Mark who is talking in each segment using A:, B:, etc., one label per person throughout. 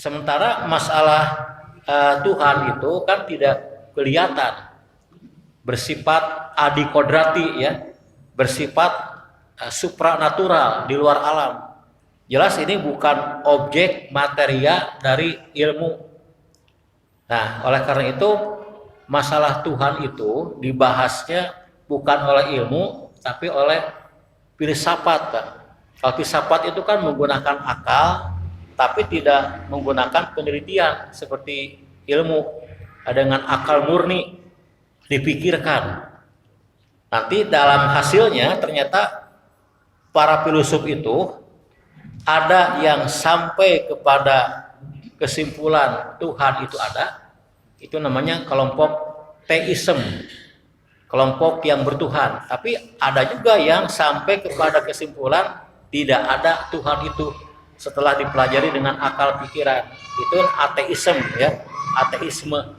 A: Sementara masalah Tuhan itu kan tidak kelihatan, bersifat adikodrati ya, bersifat supranatural di luar alam. Jelas ini bukan objek materia dari ilmu. Nah, oleh karena itu masalah Tuhan itu dibahasnya bukan oleh ilmu tapi oleh filsafat, Pak. Kalau filsafat itu kan menggunakan akal tapi tidak menggunakan penelitian seperti ilmu dengan akal murni dipikirkan. Nanti dalam hasilnya ternyata para filsuf itu ada yang sampai kepada kesimpulan Tuhan itu ada, itu namanya kelompok teisme, kelompok yang bertuhan. Tapi ada juga yang sampai kepada kesimpulan tidak ada Tuhan itu setelah dipelajari dengan akal pikiran. Itu ateisme ya, ateisme.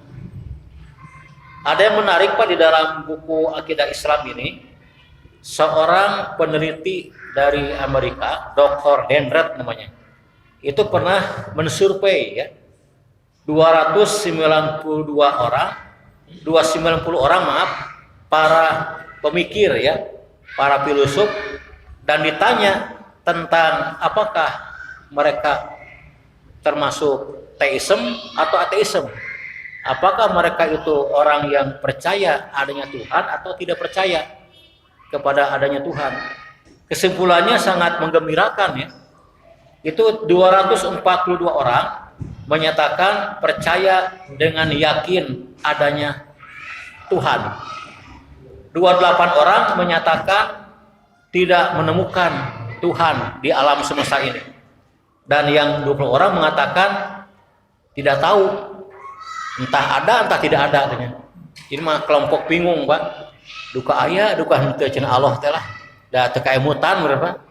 A: Ada yang menarik Pak di dalam buku Akidah Islam ini, seorang peneliti dari Amerika, Dr. Hendret namanya, itu pernah mensurvei ya 290 orang para pemikir ya, para filsuf, dan ditanya tentang apakah mereka termasuk teisme atau ateisme. Apakah mereka itu orang yang percaya adanya Tuhan atau tidak percaya kepada adanya Tuhan. Kesimpulannya sangat menggembirakan ya. Itu 242 orang menyatakan percaya dengan yakin adanya Tuhan. 28 orang menyatakan tidak menemukan Tuhan di alam semesta ini. Dan yang 20 orang mengatakan tidak tahu, entah ada entah tidak ada katanya. Ini mah kelompok bingung, Pak. Duka ayah, duka henteu cenah Allah teh lah. Da teu kaemutan berapa?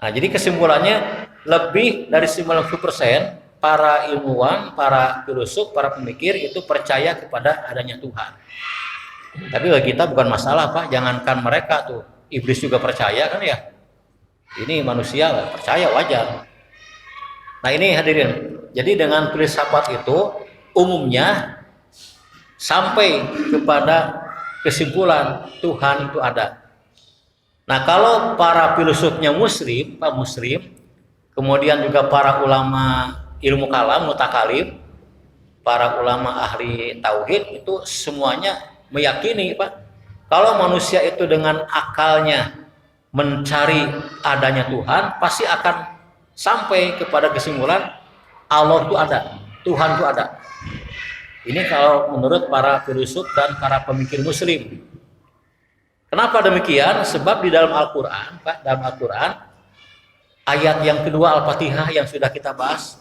A: Nah, jadi kesimpulannya lebih dari 90% para ilmuwan, para filsuf, para pemikir itu percaya kepada adanya Tuhan. Tapi bagi kita bukan masalah, Pak. Jangankan mereka tuh, iblis juga percaya kan ya. Ini manusia percaya, wajar. Nah, ini hadirin. Jadi dengan filsafat itu umumnya sampai kepada kesimpulan Tuhan itu ada. Nah, kalau para filsufnya muslim, Pak muslim, kemudian juga para ulama ilmu kalam, mutakalim, para ulama ahli tauhid itu semuanya meyakini, Pak, kalau manusia itu dengan akalnya mencari adanya Tuhan, pasti akan sampai kepada kesimpulan Allah itu ada, Tuhan itu ada. Ini kalau menurut para filsuf dan para pemikir muslim. Kenapa demikian? Sebab di dalam Al-Quran, Pak, dalam Al-Quran, ayat yang kedua Al-Fatihah yang sudah kita bahas,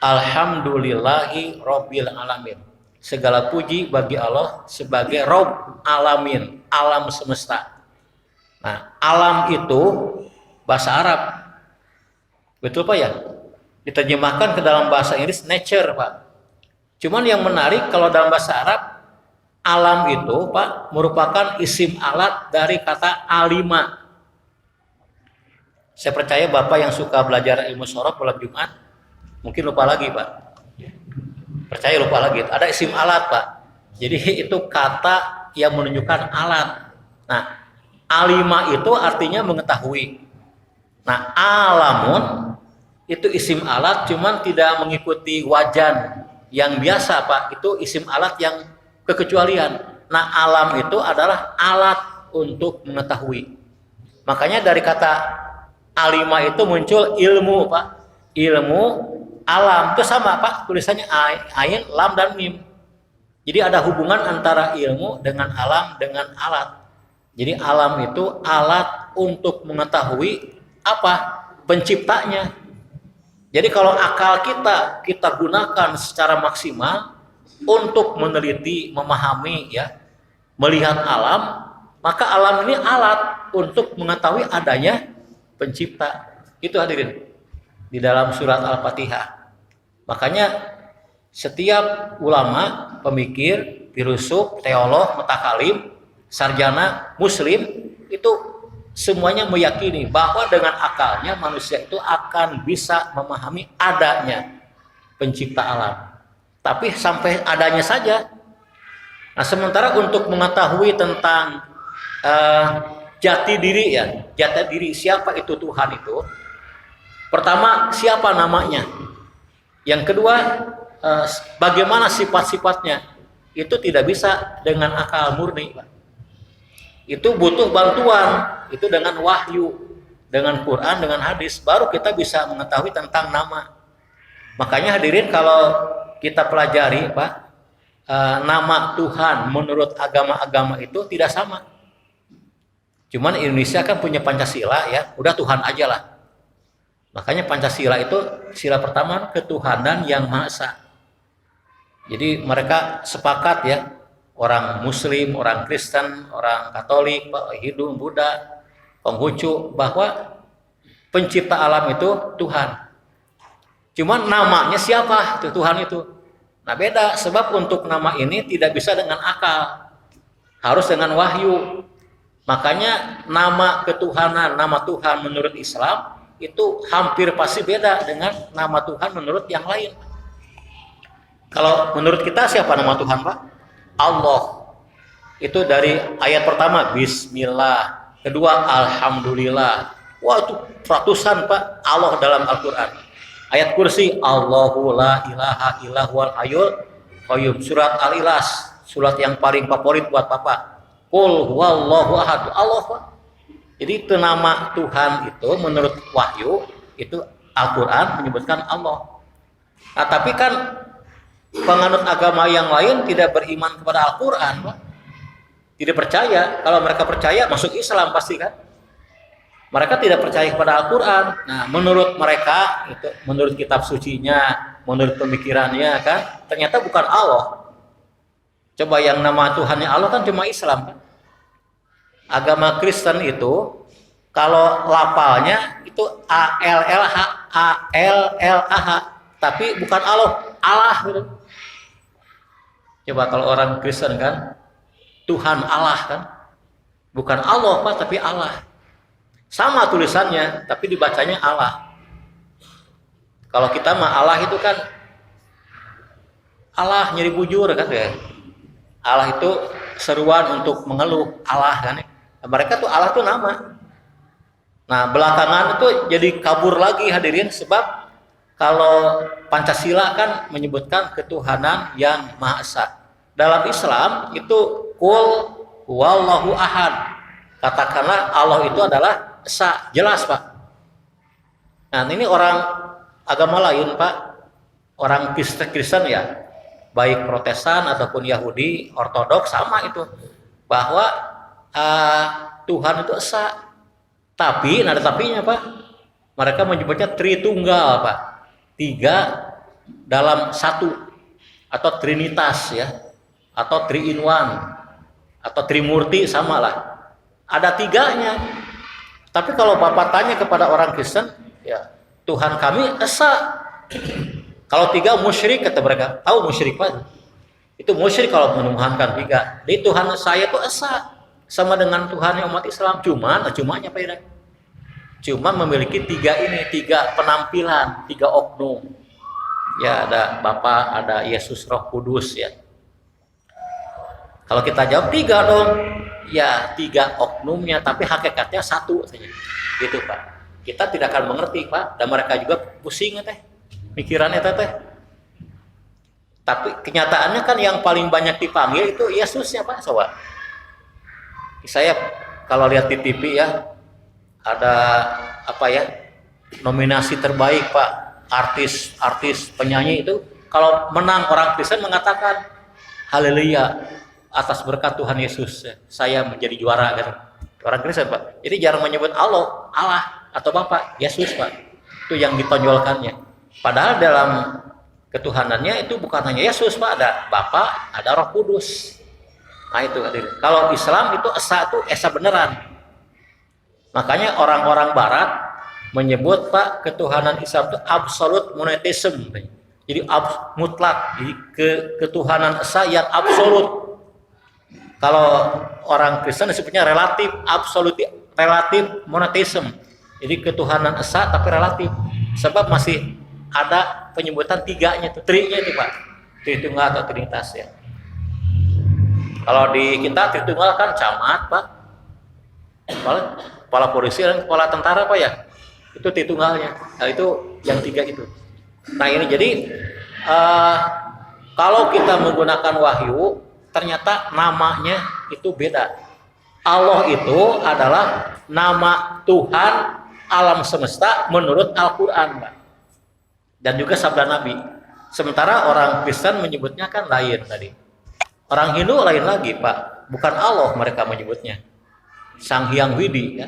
A: Alhamdulillahi Rabbil Alamin. Segala puji bagi Allah sebagai Rabb Alamin, alam semesta. Nah, alam itu bahasa Arab. Betul Pak ya? Diterjemahkan ke dalam bahasa Inggris nature, Pak. Cuman yang menarik kalau dalam bahasa Arab, alam itu, Pak, merupakan isim alat dari kata alima. Saya percaya Bapak yang suka belajar ilmu sorof malam Jumat mungkin lupa lagi, Pak. Percaya lupa lagi. Ada isim alat, Pak. Jadi itu kata yang menunjukkan alat. Nah, alima itu artinya mengetahui. Nah, alamun itu isim alat, cuman tidak mengikuti wajan yang biasa, Pak. Itu isim alat yang kekecualian. Nah, alam itu adalah alat untuk mengetahui. Makanya dari kata alima itu muncul ilmu, Pak. Ilmu, alam itu sama, Pak. Tulisannya ain, lam dan mim. Jadi ada hubungan antara ilmu dengan alam dengan alat. Jadi alam itu alat untuk mengetahui apa? Penciptanya. Jadi kalau akal kita gunakan secara maksimal untuk meneliti, memahami ya, melihat alam, maka alam ini alat untuk mengetahui adanya pencipta. Itu hadirin di dalam surat Al-Fatihah. Makanya setiap ulama, pemikir, filsuf, teolog, mutakalim, sarjana muslim itu semuanya meyakini bahwa dengan akalnya manusia itu akan bisa memahami adanya pencipta alam. Tapi sampai adanya saja. Nah, sementara untuk mengetahui tentang jati diri siapa itu Tuhan itu, pertama siapa namanya, yang kedua bagaimana sifat-sifatnya, itu tidak bisa dengan akal murni, Pak. Itu butuh bantuan, itu dengan wahyu, dengan Quran, dengan hadis, baru kita bisa mengetahui tentang nama. Makanya hadirin, kalau kita pelajari, Pak, nama Tuhan menurut agama-agama itu tidak sama. Cuman Indonesia kan punya Pancasila ya, udah Tuhan aja lah. Makanya Pancasila itu sila pertama ketuhanan yang Maha Esa. Jadi mereka sepakat ya, orang Muslim, orang Kristen, orang Katolik, Hindu, Buddha, Konghucu, bahwa pencipta alam itu Tuhan. Cuman namanya siapa itu Tuhan itu? Nah beda, sebab untuk nama ini tidak bisa dengan akal, harus dengan wahyu. Makanya nama ketuhanan, nama Tuhan menurut Islam itu hampir pasti beda dengan nama Tuhan menurut yang lain. Kalau menurut kita siapa nama Tuhan, Pak? Allah. Itu dari ayat pertama Bismillah, kedua Alhamdulillah. Wah itu ratusan, Pak, Allah dalam Al-Quran. Ayat kursi Allahu la ilaha illa huwal hayyul qayyum. Surat Al-Ikhlas, surat yang paling favorit buat Papa. Qul huwallahu ahad. Allah, Pak. Jadi itu nama Tuhan itu menurut wahyu itu Al-Qur'an menyebutkan Allah. Nah, tapi kan penganut agama yang lain tidak beriman kepada Al-Qur'an, Pak. Tidak percaya. Kalau mereka percaya masuk Islam pasti kan. Mereka tidak percaya kepada Al-Quran. Nah, menurut mereka, itu menurut kitab sucinya, menurut pemikirannya kan, ternyata bukan Allah. Coba yang nama Tuhannya Allah kan cuma Islam kan. Agama Kristen itu, kalau lapalnya itu A-L-L-H, tapi bukan Allah gitu. Coba kalau orang Kristen kan, Tuhan Allah kan, bukan Allah Pak, tapi Allah. Sama tulisannya, tapi dibacanya Allah. Kalau kita mah Allah itu kan Allah nyeri bujur kan ya. Allah itu seruan untuk mengeluh, Allah kan. Mereka tuh Allah tuh nama. Nah, belakangan itu jadi kabur lagi hadirin, sebab kalau Pancasila kan menyebutkan ketuhanan yang Maha Esa. Dalam Islam itu qul huwallahu ahad. Katakanlah Allah itu adalah Esa, jelas Pak. Nah ini orang agama lain Pak, orang Kristen ya, baik Protestan ataupun Yahudi, Ortodoks sama itu, bahwa Tuhan itu Esa. Tapi, ada tapinya Pak, mereka menyebutnya Tritunggal Pak, 3 dalam 1 atau Trinitas ya, atau 3 in 1 atau Trimurti sama lah, ada 3-nya. Tapi kalau Bapak tanya kepada orang Kristen, ya Tuhan kami Esa. Kalau 3 musyrik kata mereka. Tahu musyrik Pak? Itu musyrik kalau menuhankan 3. Jadi Tuhan saya itu Esa, sama dengan Tuhan umat Islam. Cumanya Pak ya? Cuma memiliki 3 ini, 3 penampilan, 3 oknum. Ya ada Bapa, ada Yesus, Roh Kudus ya. Kalau kita jawab 3 dong. Ya 3 oknumnya, tapi hakikatnya 1 saja. Gitu Pak. Kita tidak akan mengerti Pak, dan mereka juga pusing teh, pikirannya teh. Tapi kenyataannya kan yang paling banyak dipanggil itu Yesusnya Pak, sobat. Saya kalau lihat di TV ya, ada apa ya, nominasi terbaik Pak, artis penyanyi itu, kalau menang orang Kristen mengatakan haleluya, atas berkat Tuhan Yesus saya menjadi juara gitu. Orang Kristen Pak. Jadi jarang menyebut Allah atau Bapa, Yesus Pak. Itu yang ditonjolkannya. Padahal dalam ketuhanannya itu bukan hanya Yesus Pak, ada Bapa, ada Roh Kudus. Nah itu kalau Islam itu Esa beneran. Makanya orang-orang Barat menyebut Pak ketuhanan Islam itu absolute monotheism. Jadi mutlak, jadi ketuhanan Esa yang absolut. Kalau orang Kristen disebutnya relatif, relatif monotheism. Jadi ketuhanan Esa tapi relatif. Sebab masih ada penyebutan tiganya itu, trinya itu Pak. Tritunggal atau Trinitas ya. Kalau di kita Tritunggal kan camat Pak, kepala polisi dan kepala tentara Pak ya, itu Tritunggalnya. Nah, itu yang 3 itu. Nah ini jadi kalau kita menggunakan wahyu, ternyata namanya itu beda. Allah itu adalah nama Tuhan alam semesta menurut Al-Quran Pak. Dan juga sabda Nabi. Sementara orang Kristen menyebutnya kan lain tadi. Orang Hindu lain lagi Pak, bukan Allah mereka menyebutnya, Sang Hyang Widi ya.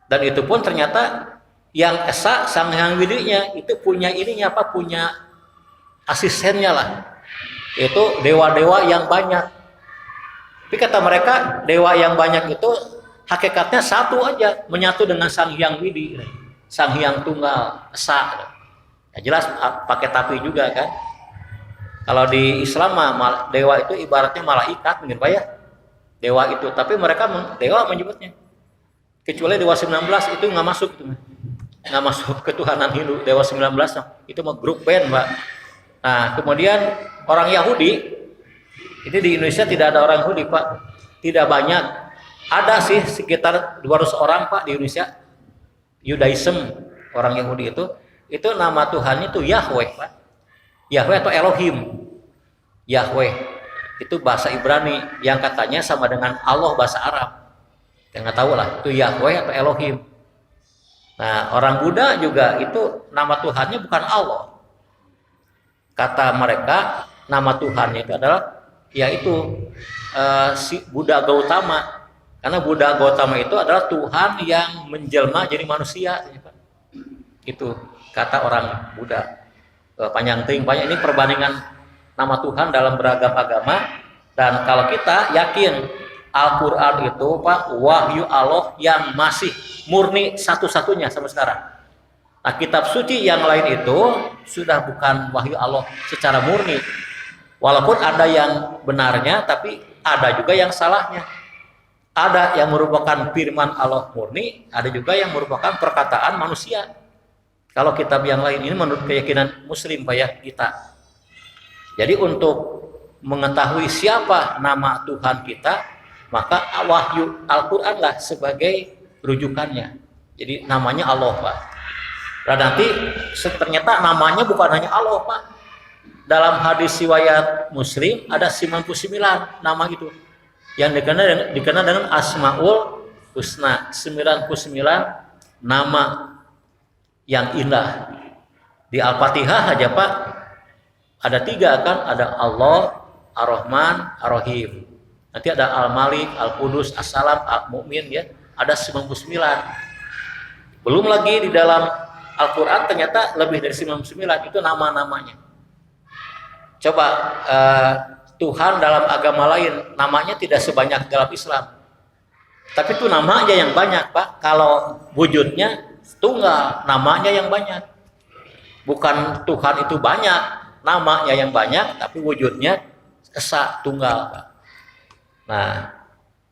A: Dan itu pun ternyata yang esa Sang Hyang Widinya itu punya ininya apa, punya asistennya lah, itu dewa-dewa yang banyak. Tapi kata mereka dewa yang banyak itu hakikatnya satu aja, menyatu dengan Sang Hyang Widi, Sang Hyang Tunggal Esa. Ya jelas pakai tapi juga kan. Kalau di Islam dewa itu ibaratnya malaikat mungkin Pak ya. Dewa itu, tapi mereka dewa menyebutnya. Kecuali Dewa 19 itu nggak masuk itu. Nggak masuk ketuhanan Hindu. Dewa 19 itu mah grup band Pak. Nah, kemudian orang Yahudi, ini di Indonesia tidak ada orang Yahudi Pak. Tidak banyak. Ada sih sekitar 200 orang Pak di Indonesia. Judaism, orang Yahudi itu nama Tuhannya itu Yahweh Pak. Yahweh atau Elohim. Yahweh itu bahasa Ibrani yang katanya sama dengan Allah bahasa Arab. Yang nggak tahu lah itu Yahweh atau Elohim. Nah orang Buddha juga itu nama Tuhannya bukan Allah. Kata mereka nama Tuhannya itu adalah yaitu si Buddha Gautama. Karena Buddha Gautama itu adalah Tuhan yang menjelma jadi manusia. Itu kata orang Buddha. Panjang ting banyak ini perbandingan nama Tuhan dalam beragam agama. Dan kalau kita yakin Al-Quran itu Pak wahyu Allah yang masih murni satu-satunya sampai sekarang. Nah kitab suci yang lain itu sudah bukan wahyu Allah secara murni. Walaupun ada yang benarnya, tapi ada juga yang salahnya. Ada yang merupakan firman Allah murni, ada juga yang merupakan perkataan manusia. Kalau kitab yang lain ini menurut keyakinan Muslim Pak ya kita. Jadi untuk mengetahui siapa nama Tuhan kita, maka wahyu Al-Quran lah sebagai rujukannya. Jadi namanya Allah Pak. Dan nanti ternyata namanya bukan hanya Allah Pak. Dalam hadis riwayat Muslim ada 99 nama itu yang dikenal dengan Asmaul Husna, 99 nama yang indah. Di Al-Fatihah aja Pak ada 3 kan, ada Allah, Ar-Rahman, Ar-Rahim. Nanti ada Al-Malik, Al-Qudus, As-Salam, Al-Mu'min ya, ada 99. Belum lagi di dalam Al-Quran ternyata lebih dari 99 itu nama-namanya. Coba Tuhan dalam agama lain namanya tidak sebanyak dalam Islam. Tapi itu nama aja yang banyak Pak. Kalau wujudnya tunggal, namanya yang banyak. Bukan Tuhan itu banyak, namanya yang banyak, tapi wujudnya esa tunggal Pak. Nah,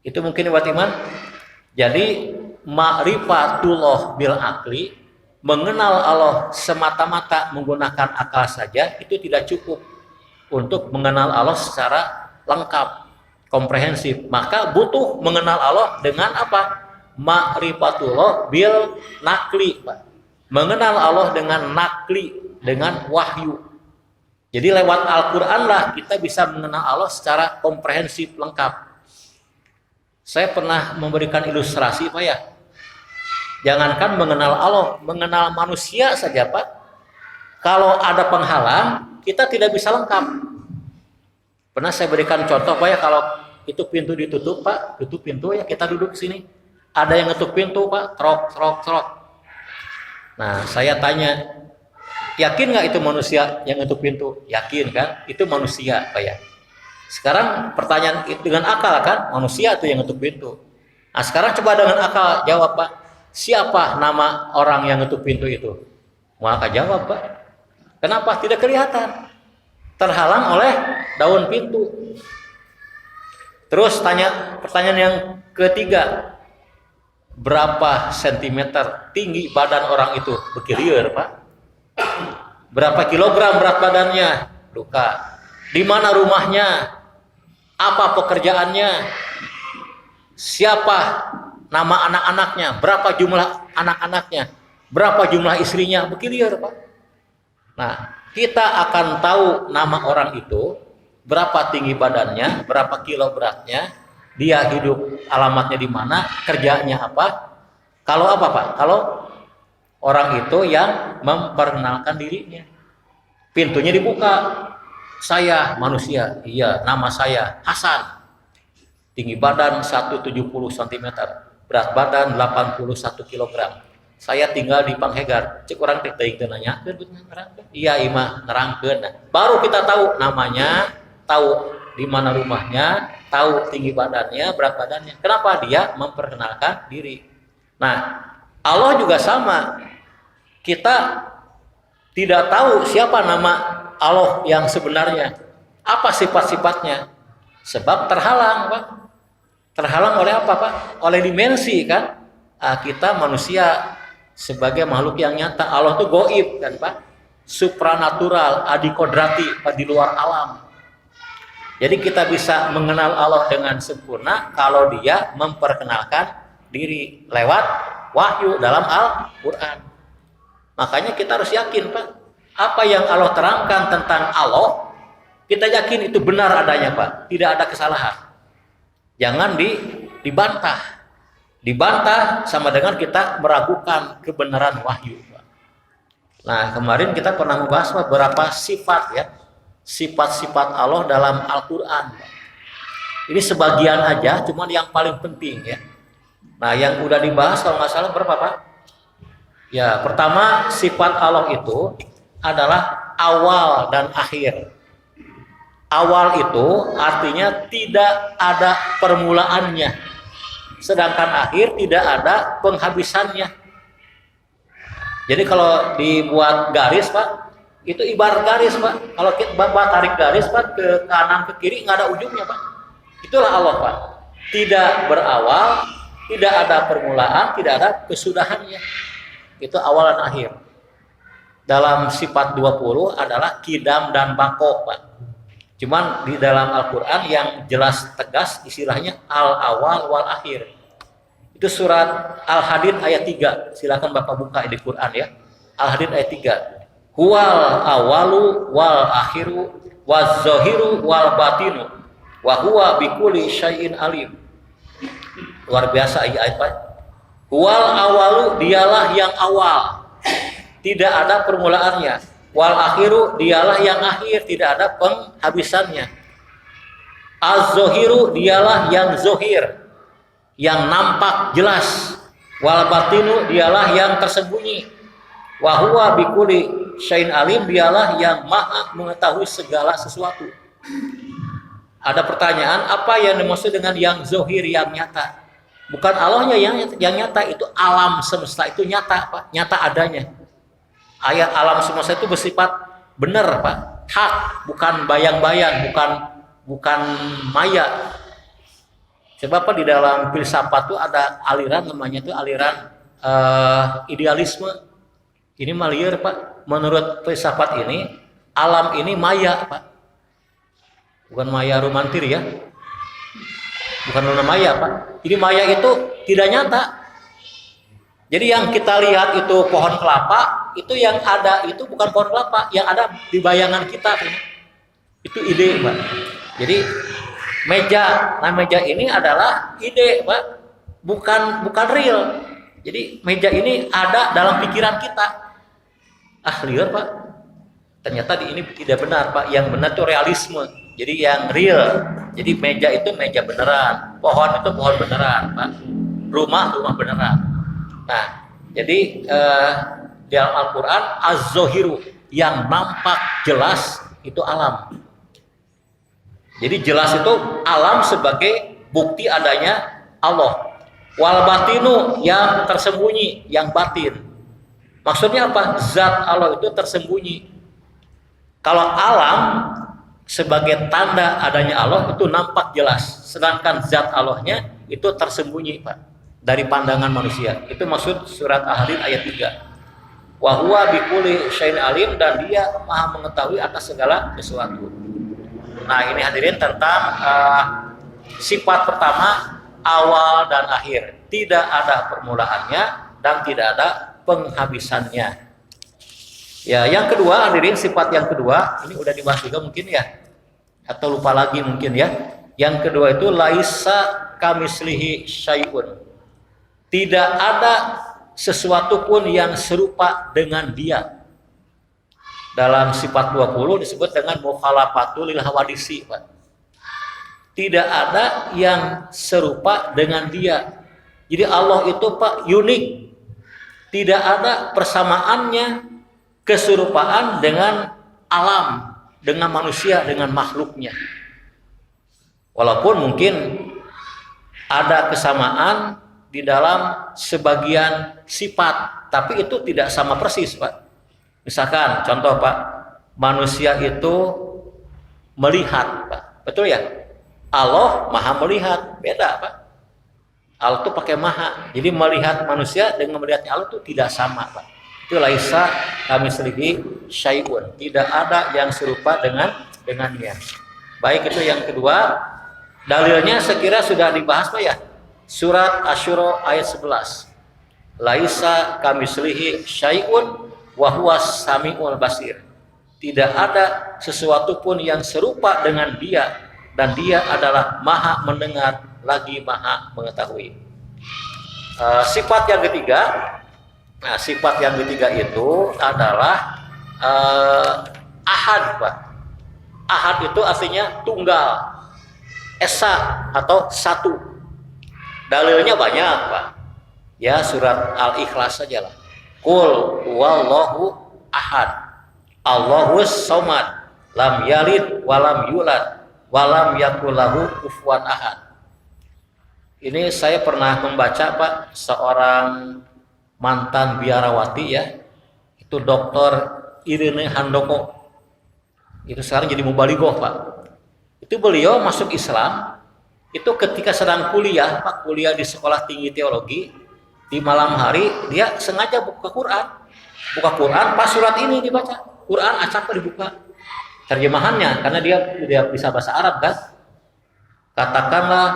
A: itu mungkin buat iman. Jadi ma'rifatullah bil akli, mengenal Allah semata-mata menggunakan akal saja itu tidak cukup untuk mengenal Allah secara lengkap, komprehensif. Maka butuh mengenal Allah dengan apa? Ma'rifatullah bil nakli, Pak. Mengenal Allah dengan nakli, dengan wahyu. Jadi lewat Al-Quran lah kita bisa mengenal Allah secara komprehensif, lengkap. Saya pernah memberikan ilustrasi Pak ya. Jangankan mengenal Allah, mengenal manusia saja Pak. Kalau ada penghalang, kita tidak bisa lengkap. Pernah saya berikan contoh Pak ya, kalau itu pintu ditutup Pak, tutup pintu ya, kita duduk sini. Ada yang ngetuk pintu Pak, trok. Nah saya tanya, yakin nggak itu manusia yang ngetuk pintu? Yakin kan? Itu manusia Pak ya. Sekarang pertanyaan dengan akal kan, manusia itu yang ngetuk pintu. Nah sekarang coba dengan akal jawab Pak, siapa nama orang yang ngetuk pintu itu? Maka jawab Pak, kenapa? Tidak kelihatan, terhalang oleh daun pintu. Terus pertanyaan yang ketiga, berapa sentimeter tinggi badan orang itu? Berkilir Pak. berapa kilogram berat badannya, luka. Di mana rumahnya, apa pekerjaannya, siapa nama anak-anaknya, berapa jumlah anak-anaknya, berapa jumlah istrinya, begitu Pak. Nah, kita akan tahu nama orang itu, berapa tinggi badannya, berapa kilo beratnya, dia hidup alamatnya di mana, kerjanya apa. Kalau apa Pak? Kalau orang itu yang memperkenalkan dirinya, pintunya dibuka. Saya manusia, iya, nama saya Hasan, tinggi badan 170 cm, berat badan 81 kg. Saya tinggal di Panghegar. Cek orang teh teuing teu nanyakeun, iya imah nerangkeun. Nah, baru kita tahu namanya, tahu di mana rumahnya, tahu tinggi badannya, berat badannya. Kenapa? Dia memperkenalkan diri. Nah, Allah juga sama. Kita tidak tahu siapa nama Allah yang sebenarnya, apa sifat-sifatnya, sebab terhalang Pak. Terhalang oleh apa Pak? Oleh dimensi kan. Kita manusia sebagai makhluk yang nyata, Allah itu goib kan Pak, supranatural, adikodrati, di luar alam. Jadi kita bisa mengenal Allah dengan sempurna kalau dia memperkenalkan diri lewat wahyu dalam Al-Quran. Makanya kita harus yakin Pak, apa yang Allah terangkan tentang Allah, kita yakin itu benar adanya Pak, tidak ada kesalahan. Jangan dibantah. Dibantah sama dengan kita meragukan kebenaran wahyu Pak. Nah, kemarin kita pernah membahas beberapa sifat ya, sifat-sifat Allah dalam Al-Quran. Ini sebagian aja, cuman yang paling penting ya. Nah, yang udah dibahas kalau nggak salah berapa Pak? Ya, pertama sifat Allah itu adalah awal dan akhir. Awal itu artinya tidak ada permulaannya, sedangkan akhir tidak ada penghabisannya. Jadi kalau dibuat garis Pak, itu ibarat garis Pak. Kalau kita tarik garis Pak ke kanan ke kiri nggak ada ujungnya Pak. Itulah Allah Pak. Tidak berawal, tidak ada permulaan, tidak ada kesudahannya. Itu awal dan akhir. Dalam sifat 20 adalah kidam dan bako Pak. Cuman di dalam Al-Quran yang jelas tegas istilahnya al-awal wal akhir. Itu surat Al-Hadid ayat 3. Silakan Bapak buka di Quran ya. Al-Hadid ayat 3. Huwal awalu wal akhiru waz zahiru wal batinu wa huwa bikulli syai'in alim. Luar biasa ayat Pak. Huwal awalu, dialah yang awal, tidak ada permulaannya. Wal akhiru, dialah yang akhir, tidak ada penghabisannya. Az-zohiru, dialah yang zohir, yang nampak jelas. Wal batinu, dialah yang tersembunyi. Wa huwa bikulli syai'in alim, dialah yang maha mengetahui segala sesuatu. Ada pertanyaan, apa yang dimaksud dengan yang zohir, yang nyata? Bukan Allahnya yang nyata, itu alam semesta itu nyata Pak, nyata adanya. Ayat alam semesta itu bersifat benar Pak, hak, bukan bayang-bayang, bukan maya. Sebab Pak, di dalam filsafat itu ada aliran namanya itu aliran idealisme. Ini maliar Pak, menurut filsafat ini alam ini maya Pak, bukan maya romantir ya. Bukan luna maya Pak. Jadi maya itu tidak nyata. Jadi yang kita lihat itu pohon kelapa, itu yang ada itu bukan pohon kelapa, yang ada di bayangan kita. Itu ide Pak. Jadi meja ini adalah ide Pak, bukan real. Jadi meja ini ada dalam pikiran kita. Liar Pak. Ternyata ini tidak benar Pak. Yang benar itu realisme. Jadi yang real. Jadi meja itu meja beneran, pohon itu pohon beneran, Pak. Rumah beneran. Nah, jadi di dalam Al-Quran az-zohiru, yang nampak jelas itu alam. Jadi jelas itu alam sebagai bukti adanya Allah. Wal batinu, yang tersembunyi, yang batin. Maksudnya apa? Zat Allah itu tersembunyi. Kalau alam sebagai tanda adanya Allah itu nampak jelas, sedangkan zat Allahnya itu tersembunyi Pak, dari pandangan manusia. Itu maksud surat Al-Hadid ayat 3. wa huwa bikulli syai'in alim, dan dia maha mengetahui atas segala sesuatu. Nah, ini hadirin tentang sifat pertama, awal dan akhir. Tidak ada permulaannya dan tidak ada penghabisannya. Ya, yang kedua hadirin, sifat yang kedua ini udah dibahas juga mungkin ya, atau lupa lagi mungkin ya. Yang kedua itu laisa kamislihi syai'un. Tidak ada sesuatu pun yang serupa dengan dia. Dalam sifat 20 disebut dengan mukhalafatul lil hawadisi, Pak. Tidak ada yang serupa dengan dia. Jadi Allah itu, Pak, unik. Tidak ada persamaannya, keserupaan dengan alam, dengan manusia, dengan makhluknya. Walaupun mungkin ada kesamaan di dalam sebagian sifat, tapi itu tidak sama persis, Pak. Misalkan contoh, Pak, manusia itu melihat, Pak. Betul ya? Allah maha melihat, beda, Pak. Allah itu pakai maha. Jadi melihat manusia dengan melihatnya Allah itu tidak sama, Pak. Itu laisa kamitslihi syai'un. Tidak ada yang serupa dengannya. Baik, itu yang kedua. Dalilnya sekira sudah dibahas, Pak ya. Surat Asy-Syura ayat 11. Laisa kamitslihi syai'un wa huwas samiul basir. Tidak ada sesuatu pun yang serupa dengan dia, dan dia adalah maha mendengar lagi maha mengetahui. Sifat yang ketiga, sifat yang ketiga itu adalah ahad, Pak. Ahad itu artinya tunggal, esa atau satu. Dalilnya banyak, Pak. Ya, surat Al-Ikhlas saja lah. Qul huwallahu ahad, Allahus somad, lam yalid walam yulad, walam yakul lahu kufuwan ahad. Ini saya pernah membaca, Pak, seorang mantan biarawati ya. Itu Dr. Irene Handoko. Itu sekarang jadi mubalighah, Pak. Itu beliau masuk Islam itu ketika sedang kuliah, Pak, kuliah di sekolah tinggi teologi. Di malam hari dia sengaja buka Quran, pas surat ini dibaca. Quran acak dibuka terjemahannya, karena dia bisa bahasa Arab kan. Katakanlah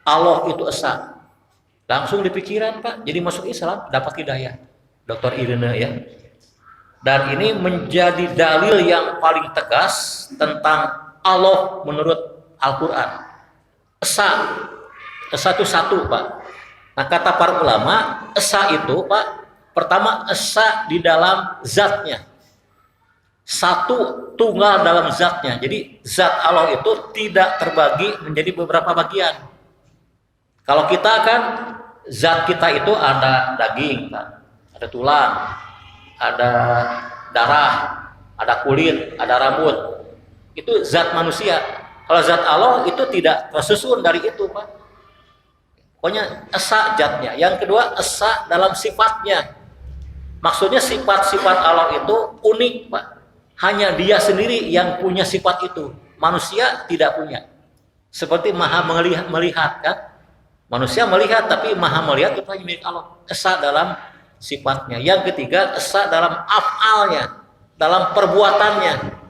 A: Allah itu esa, langsung di pikiran, Pak, jadi masuk Islam, dapat hidayah. Dr. Irene ya. Dan ini menjadi dalil yang paling tegas tentang Allah menurut Al-Quran. Esa itu satu, Pak. Nah, kata para ulama, esa itu, Pak, pertama esa di dalam zatnya, satu tunggal dalam zatnya. Jadi zat Allah itu tidak terbagi menjadi beberapa bagian. Kalau kita kan zat kita itu ada daging, Pak, ada tulang, ada darah, ada kulit, ada rambut. Itu zat manusia. Kalau zat Allah itu tidak tersusun dari itu, Pak. Pokoknya esa zatnya. Yang kedua, esa dalam sifatnya. Maksudnya sifat-sifat Allah itu unik, Pak. Hanya dia sendiri yang punya sifat itu. Manusia tidak punya. Seperti maha melihat kan. Manusia melihat, tapi maha melihat itu hanya milik Allah. Esa dalam sifatnya. Yang ketiga, esa dalam af'alnya, dalam perbuatannya.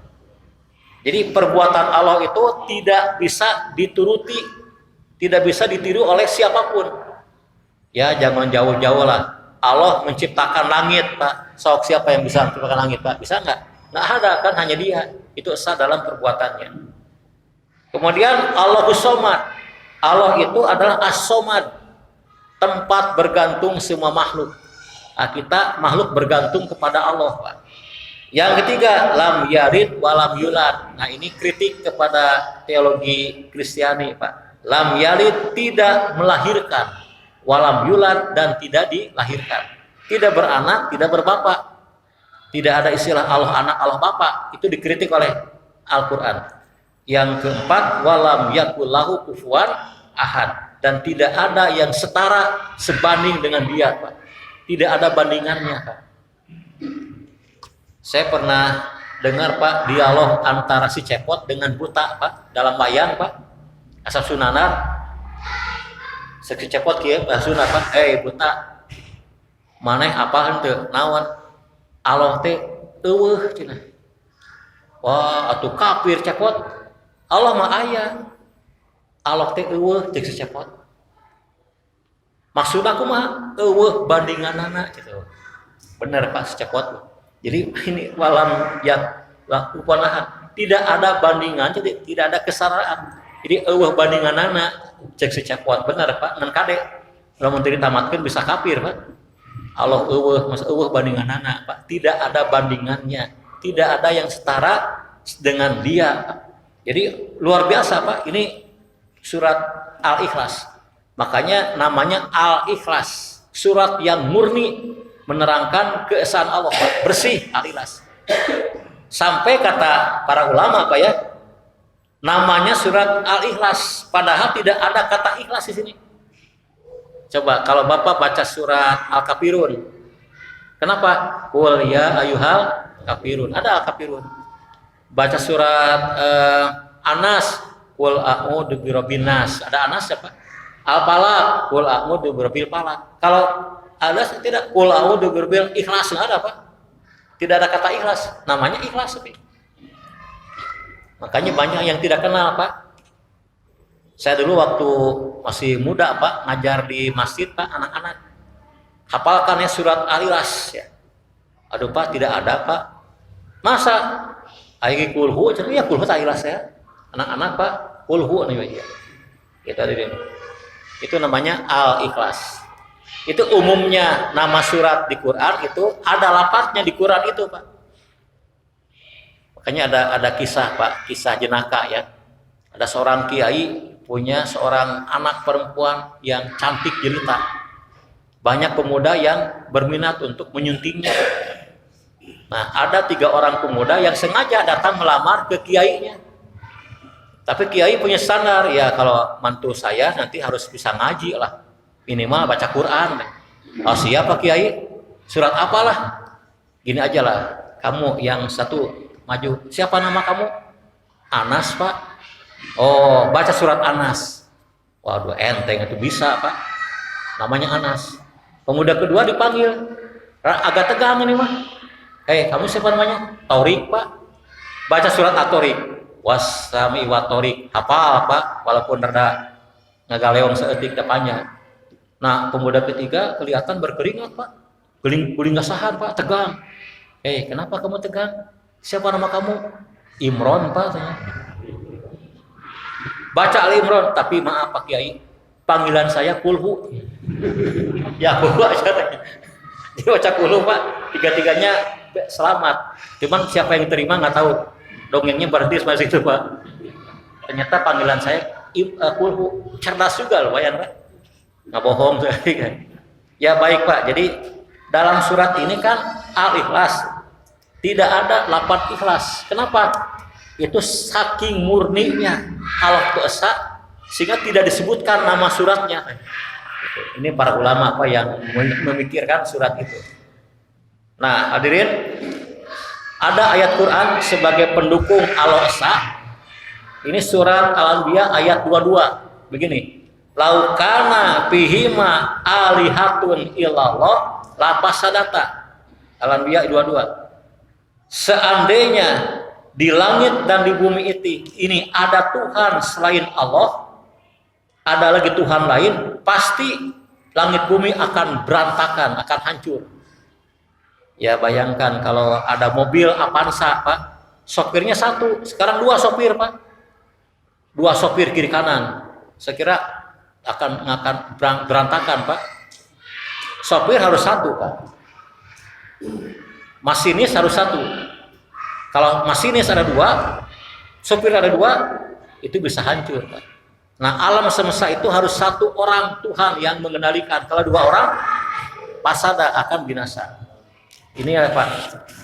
A: Jadi perbuatan Allah itu tidak bisa dituruti, tidak bisa ditiru oleh siapapun. Ya, jangan jauh-jauh lah. Allah menciptakan langit, Pak. Sok siapa yang bisa menciptakan langit, Pak? Bisa nggak? Nggak ada, kan hanya dia. Itu esa dalam perbuatannya. Kemudian Allahus somad. Allah itu adalah as-somad, tempat bergantung semua makhluk. Nah, kita makhluk bergantung kepada Allah, Pak. Yang ketiga, lam yalid walam yulad. Nah, ini kritik kepada teologi Kristiani, Pak. Lam yalid tidak melahirkan, walam yulad dan tidak dilahirkan. Tidak beranak, tidak berbapak. Tidak ada istilah Allah anak, Allah bapak. Itu dikritik oleh Al-Quran. Yang keempat, walam yakul lahu kufuwan ahad, dan tidak ada yang setara sebanding dengan dia, Pak. Tidak ada bandingannya, Pak. Saya pernah dengar, Pak, dialog antara si cepot dengan buta, Pak, dalam wayang, Pak. Asap sunanar. Si cepot kieu bahasuna, Pak, buta. Maneh apa henteu naon? Allah teh eueuh cenah. Wah, atuh kafir cepot. Allah mah aya. Allah teh eueuh jeung cepot. Maksud aku mah eueuh bandinganana gitu. Bener Pak cepot. Jadi ini walam yang upanahan tidak ada bandingan, jadi tidak ada kesaraan. Jadi eueuh bandinganana cek cepot. Bener Pak, ngan kade. Lamun teu ditamatkeun bisa kafir Pak. Allah eueuh bandinganana Pak. Tidak ada bandingannya. Tidak ada yang setara dengan dia. Jadi luar biasa Pak. Ini surat Al-Ikhlas. Makanya namanya Al-Ikhlas. Surat yang murni menerangkan keesaan Allah Pak. Bersih Al-Ikhlas. Sampai kata para ulama Pak ya. Namanya surat Al-Ikhlas. Padahal tidak ada kata ikhlas di sini. Coba kalau Bapak baca surat Al-Kafirun. Kenapa? Qul ya ayyuhal kafirun. Ada Al-Kafirun. Baca surat Anas, qul a'udzu birabbin nas. Ada Anas siapa? Al-Falaq, qul a'udzu birabbil falaq. Kalau Anas tidak, qul a'udzu birabbil ikhlas. Enggak ada Pak. Tidak ada kata ikhlas. Namanya ikhlas tapi. Makanya banyak yang tidak kenal Pak. Saya dulu waktu masih muda Pak, ngajar di masjid Pak, anak-anak. Hafalkan ya surat Al-Ikhlas ya. Aduh Pak, tidak ada Pak. Masa? Ayo kulhu, ya kulhu Al-Ikhlas ya. Anak-anak Pak, kulhu nih ya. Itu namanya Al-Ikhlas. Itu umumnya nama surat di Quran itu ada lafadznya di Quran itu Pak. Makanya ada kisah Pak, kisah jenaka ya. Ada seorang kiai punya seorang anak perempuan yang cantik jelita. Banyak pemuda yang berminat untuk menyuntingnya. Nah, ada 3 orang pemuda yang sengaja datang melamar ke kiainya. Tapi kiai punya standar, ya kalau mantu saya nanti harus bisa ngaji lah. Minimal baca Quran. Oh siapa kiai? Surat apalah? Gini aja lah, kamu yang satu maju. Siapa nama kamu? Anas Pak. Oh, baca surat Anas. Waduh, enteng itu bisa Pak. Namanya Anas. Pemuda kedua dipanggil. Agak tegang ini mah. Kamu siapa namanya? Torik Pak. Baca surat At-Torik. Wasami wa Torik. Hafal Pak, walaupun rada ngagaleong seetik depannya. Nah, pemuda ketiga kelihatan berkeringat Pak. Guling gasahan Pak, tegang. Kenapa kamu tegang? Siapa nama kamu? Imron Pak. Tanya. Baca Al-Imran, tapi maaf Pak Kiai, panggilan saya kulhu. Ya kulhu aja. Dia baca kulhu Pak, 3-tiganya selamat. Cuman siapa yang terima nggak tahu. Dongengnya berhenti sampai situ Pak. Ternyata panggilan saya kulhu. Cerdas juga lumayan Pak. Nggak bohong sekali kan. Ya baik Pak. Jadi dalam surat ini kan Al-Ikhlas. Tidak ada lafaz ikhlas. Kenapa? Itu saking murninya Allah Esa sehingga tidak disebutkan nama suratnya. Ini para ulama apa yang memikirkan surat itu. Nah, hadirin, ada ayat Quran sebagai pendukung Allah Esa. Ini surat Al-Anbiya ayat 22. Begini. Laukana fihima alihatun illallah lafasadata. Al-Anbiya 22. Seandainya di langit dan di bumi ini ada Tuhan selain Allah, ada lagi Tuhan lain, pasti langit bumi akan berantakan, akan hancur. Ya bayangkan kalau ada mobil Avanza Pak, sopirnya 1, sekarang 2 sopir Pak, 2 sopir kiri kanan, saya kira akan berantakan Pak. Sopir harus 1 Pak, masinis harus 1. Kalau masinis ada 2, sopir ada 2, itu bisa hancur Pak. Nah alam semesta itu harus 1 orang Tuhan yang mengendalikan. Kalau 2 orang, pasada akan binasa. Ini ya Pak.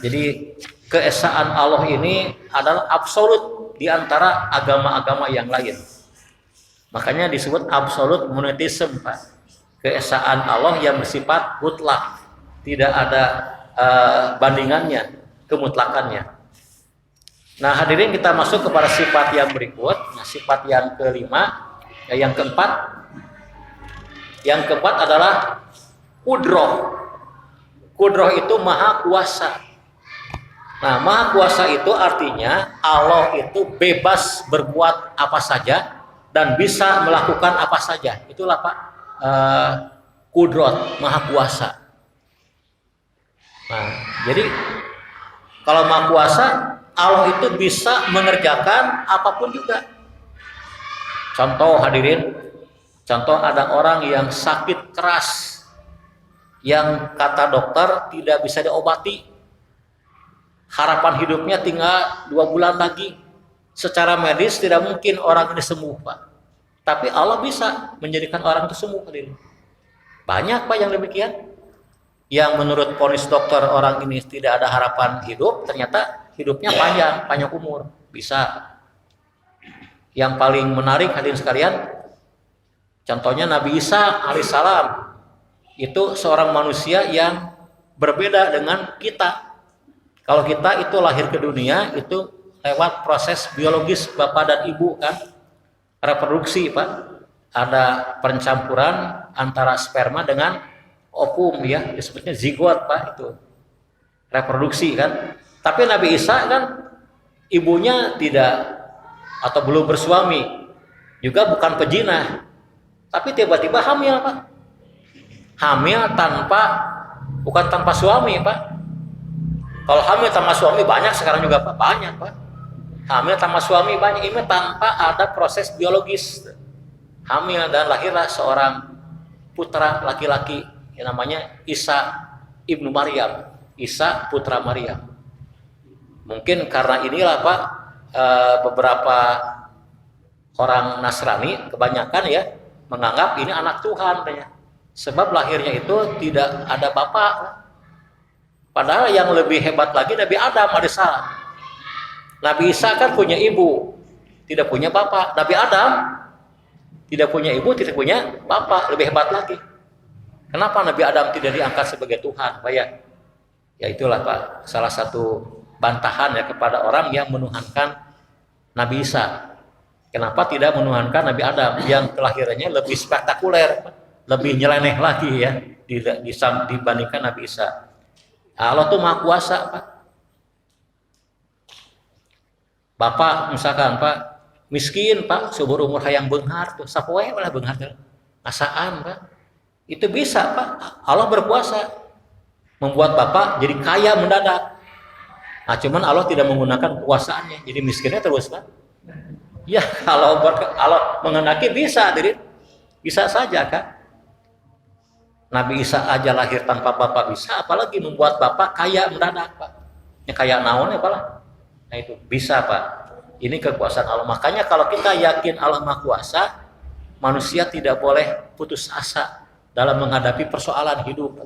A: Jadi keesaan Allah ini adalah absolut di antara agama-agama yang lain. Makanya disebut absolute monotheism Pak. Keesaan Allah yang bersifat mutlak, tidak ada bandingannya, kemutlakannya. Nah hadirin, kita masuk kepada sifat yang berikut. Nah, sifat yang kelima, yang keempat. Yang keempat adalah Qudroh. Qudroh itu maha kuasa. Nah, maha kuasa itu artinya Allah itu bebas berbuat apa saja dan bisa melakukan apa saja. Itulah Pak, kudrot, maha kuasa. Nah, jadi kalau maha kuasa, Allah itu bisa mengerjakan apapun juga. Contoh hadirin, contoh ada orang yang sakit keras, yang kata dokter tidak bisa diobati, harapan hidupnya tinggal 2 bulan lagi. Secara medis tidak mungkin orang ini sembuh Pak, tapi Allah bisa menjadikan orang itu sembuh hadirin. Banyak Pak yang demikian, yang menurut vonis dokter orang ini tidak ada harapan hidup, ternyata hidupnya panjang umur, bisa. Yang paling menarik hadirin sekalian, contohnya Nabi Isa alaihissalam, itu seorang manusia yang berbeda dengan kita. Kalau kita itu lahir ke dunia itu lewat proses biologis bapak dan ibu kan, reproduksi Pak, ada pencampuran antara sperma dengan ovum ya, disebutnya zigot Pak, itu reproduksi kan. Tapi Nabi Isa kan ibunya tidak atau belum bersuami, juga bukan pejinah, tapi tiba-tiba hamil Pak. Hamil bukan tanpa suami Pak. Kalau hamil tanpa suami banyak sekarang juga Pak, banyak Pak. Hamil tanpa suami banyak, ini tanpa ada proses biologis. Hamil dan lahirlah seorang putra laki-laki yang namanya Isa ibnu Maryam, Isa putra Maryam. Mungkin karena inilah Pak, beberapa orang Nasrani kebanyakan ya menganggap ini anak Tuhan ya. Sebab lahirnya itu tidak ada bapak. Padahal yang lebih hebat lagi Nabi Adam alaihissalam. Nabi Isa kan punya ibu, tidak punya bapak. Nabi Adam tidak punya ibu, tidak punya bapak, lebih hebat lagi. Kenapa Nabi Adam tidak diangkat sebagai Tuhan Pak ya? Ya itulah Pak, salah satu bantahan ya kepada orang yang menuhankan Nabi Isa. Kenapa tidak menuhankan Nabi Adam yang kelahirannya lebih spektakuler, lebih nyeleneh lagi ya dibandingkan Nabi Isa. Allah tuh maha kuasa Pak. Bapak misalkan Pak miskin Pak, seumur umur hayang beunghar tuh, sapoe lah beunghar teh. Asaan Pak. Itu bisa Pak. Allah berkuasa membuat Bapak jadi kaya mendadak. Nah, cuman Allah tidak menggunakan kekuasaannya, jadi miskinnya terus Pak. Ya, kalau Allah menghendaki bisa, bisa saja kan. Nabi Isa aja lahir tanpa bapak bisa, apalagi membuat bapak kaya mendadak Pak. Ya kaya naon ya Pak lah. Nah itu bisa Pak. Ini kekuasaan Allah. Makanya kalau kita yakin Allah Maha Kuasa, manusia tidak boleh putus asa dalam menghadapi persoalan hidup.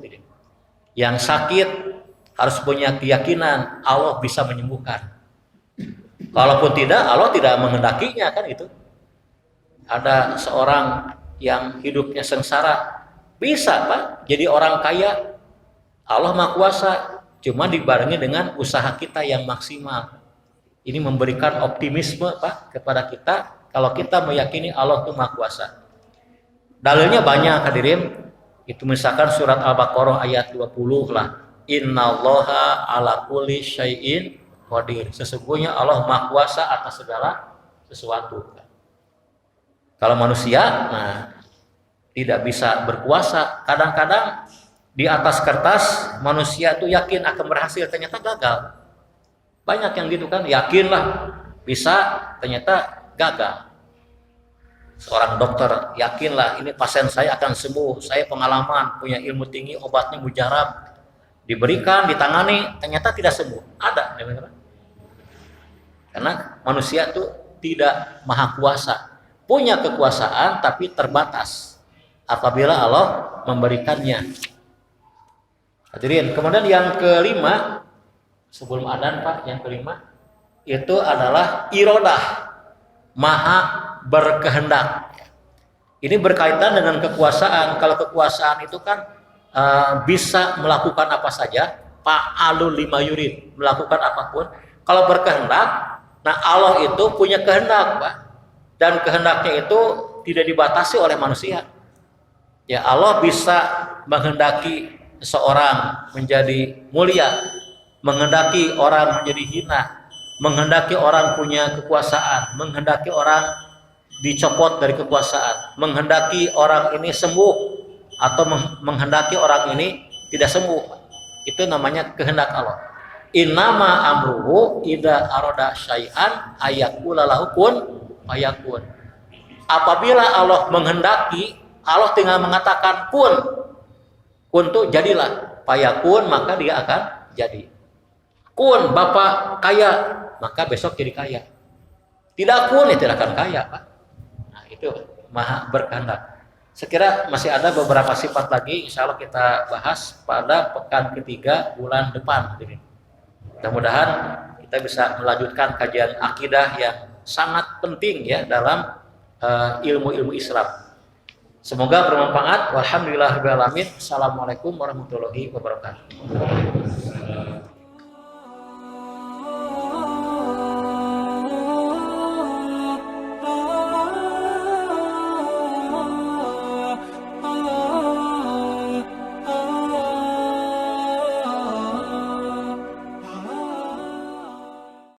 A: Yang sakit harus punya keyakinan Allah bisa menyembuhkan. Kalaupun tidak, Allah tidak menghendakinya kan itu. Ada seorang yang hidupnya sengsara, bisa Pak jadi orang kaya. Allah Maha Kuasa, cuma dibarengi dengan usaha kita yang maksimal. Ini memberikan optimisme Pak kepada kita kalau kita meyakini Allah itu Maha Kuasa. Dalilnya banyak hadirin. Itu misalkan surat Al-Baqarah ayat 20 lah. Innallaha ala kulli syai'in qadir. Sesungguhnya Allah Maha Kuasa atas segala sesuatu. Kalau manusia tidak bisa berkuasa. Kadang-kadang di atas kertas manusia itu yakin akan berhasil, ternyata gagal. Banyak yang gitu kan, yakinlah bisa, ternyata gagal. Seorang dokter yakinlah ini pasien saya akan sembuh, saya pengalaman, punya ilmu tinggi, obatnya mujarab, diberikan, ditangani, ternyata tidak sembuh. Ada, karena manusia itu tidak maha kuasa, punya kekuasaan tapi terbatas apabila Allah memberikannya. Hadirin, kemudian yang kelima, sebelum adzan Pak, yang kelima itu adalah irodah, maha berkehendak. Ini berkaitan dengan kekuasaan. Kalau kekuasaan itu kan bisa melakukan apa saja, fa'alul lima yurid, melakukan apapun. Kalau berkehendak, nah Allah itu punya kehendak Pak, dan kehendaknya itu tidak dibatasi oleh manusia. Ya Allah bisa menghendaki seorang menjadi mulia, menghendaki orang menjadi hina, menghendaki orang punya kekuasaan, menghendaki orang dicopot dari kekuasaan, menghendaki orang ini sembuh atau menghendaki orang ini tidak sembuh. Itu namanya kehendak Allah. Innama amruhu idza arada syai'an ayaqula lahu kun fayakun. Apabila Allah menghendaki, Allah tinggal mengatakan kun. Kun itu jadilah. Fayakun, maka dia akan jadi. Kun, Bapak kaya, maka besok jadi kaya. Tidak kun, ya tidak akan kaya, Pak. Nah, itu maha berkehendak. Sekira masih ada beberapa sifat lagi, insya Allah kita bahas pada pekan ketiga bulan depan. Mudah-mudahan kita bisa melanjutkan kajian akidah yang sangat penting ya dalam ilmu-ilmu Islam. Semoga bermanfaat. Walhamdulillahirabbil alamin. Assalamualaikum warahmatullahi wabarakatuh.